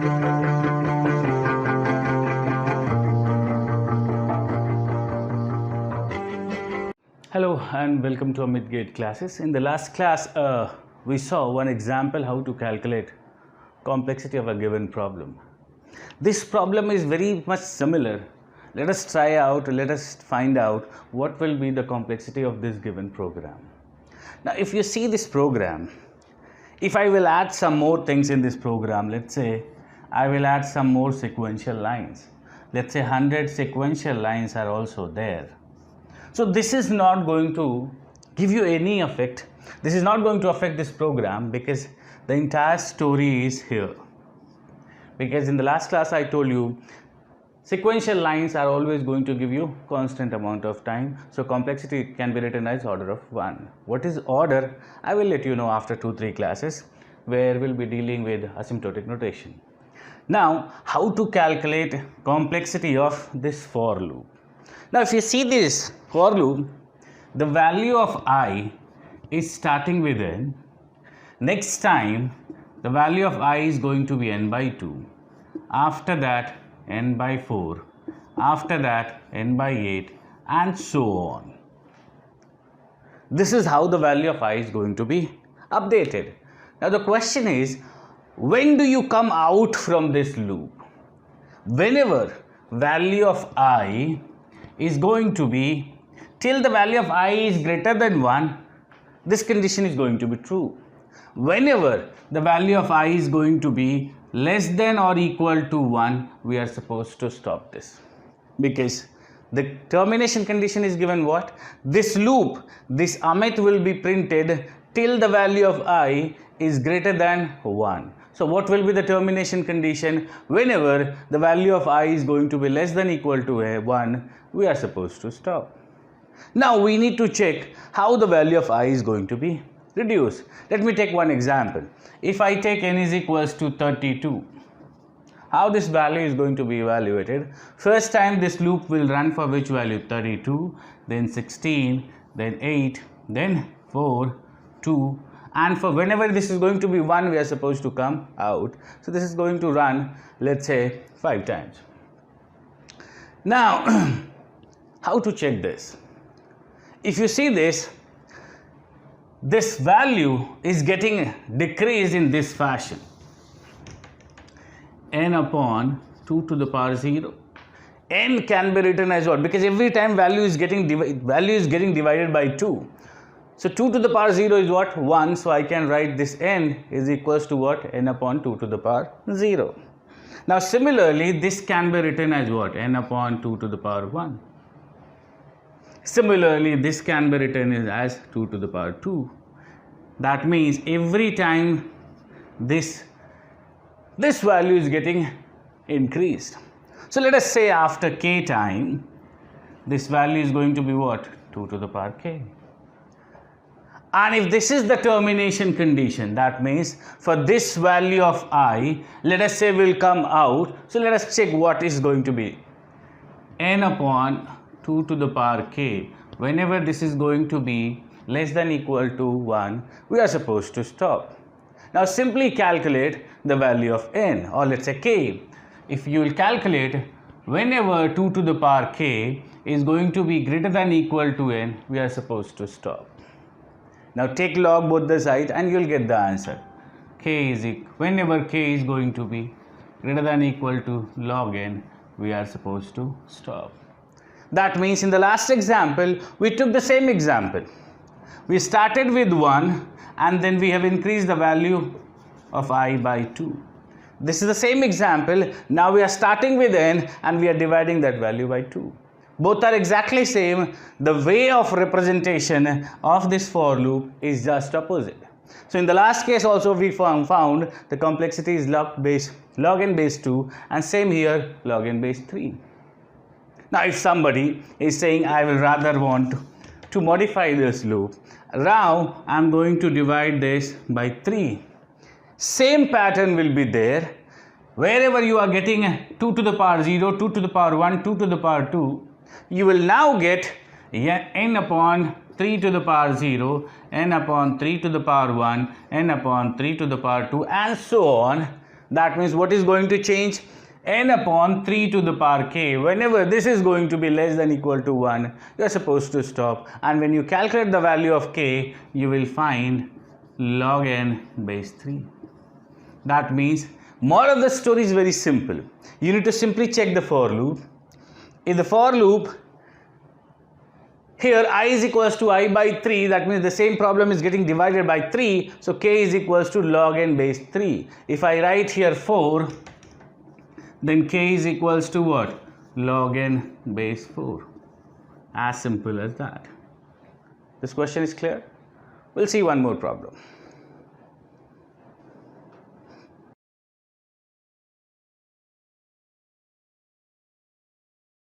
Hello and welcome to Amit Gate classes. In the last class, we saw one example how to calculate complexity of a given problem. This problem is very much similar. Let us find out what will be the complexity of this given program. Now, if you see this program, if I will add some more things in this program, let's say I will add some more sequential lines. Let's say 100 sequential lines are also there. So this is not going to give you any effect. This is not going to affect this program because the entire story is here. Because in the last class I told you sequential lines are always going to give you constant amount of time. So complexity can be written as order of 1. What is order? I will let you know after 2-3 classes where we'll be dealing with asymptotic notation. Now, how to calculate complexity of this for loop? Now, if you see this for loop, the value of I is starting with n. Next time, the value of I is going to be n by 2. After that, n by 4. After that, n by 8, and so on. This is how the value of I is going to be updated. Now, the question is, when do you come out from this loop? Whenever value of I is going to be, till the value of I is greater than 1, this condition is going to be true. Whenever the value of I is going to be less than or equal to 1, we are supposed to stop this. Because the termination condition is given what? This loop, this Amit will be printed till the value of I is greater than 1. So what will be the termination condition? Whenever the value of I is going to be less than equal to 1, we are supposed to stop. Now we need to check how the value of I is going to be reduced. Let me take one example. If I take n is equals to 32, how this value is going to be evaluated? First time this loop will run for which value? 32, then 16, then 8, then 4, 2, and for whenever this is going to be 1, we are supposed to come out. So this is going to run, let's say, 5 times. Now, how to check this? If you see this value is getting decreased in this fashion. N upon 2 to the power 0. N can be written as what? Because every time value is getting divided by 2. So 2 to the power 0 is what? 1. So I can write this n is equals to what? N upon 2 to the power 0. Now similarly, this can be written as what? N upon 2 to the power 1. Similarly, this can be written as 2 to the power 2. That means every time this value is getting increased. So let us say after k time, this value is going to be what? 2 to the power k. And if this is the termination condition, that means for this value of I, let us say will come out. So let us check what is going to be. N upon 2 to the power k. Whenever this is going to be less than equal to 1, we are supposed to stop. Now simply calculate the value of n, or let's say k. If you will calculate whenever 2 to the power k is going to be greater than equal to n, we are supposed to stop. Now take log both the sides and you will get the answer. Whenever k is going to be greater than equal to log n, we are supposed to stop. That means in the last example, we took the same example. We started with 1 and then we have increased the value of I by 2. This is the same example. Now we are starting with n and we are dividing that value by 2. Both are exactly same. The way of representation of this for loop is just opposite. So in the last case also we found the complexity is log n base 2, and same here log n base 3. Now if somebody is saying I will rather want to modify this loop, now I am going to divide this by 3. Same pattern will be there. Wherever you are getting 2 to the power 0, 2 to the power 1, 2 to the power 2, you will now get n upon 3 to the power 0, n upon 3 to the power 1, n upon 3 to the power 2, and so on. That means what is going to change? N upon 3 to the power k. Whenever this is going to be less than equal to 1, you are supposed to stop. And when you calculate the value of k, you will find log n base 3. That means moral of the story is very simple. You need to simply check the for loop. In the for loop, here I is equals to I by 3, that means the same problem is getting divided by 3, so k is equals to log n base 3. If I write here 4, then k is equals to what? Log n base 4. As simple as that. This question is clear? We'll see one more problem.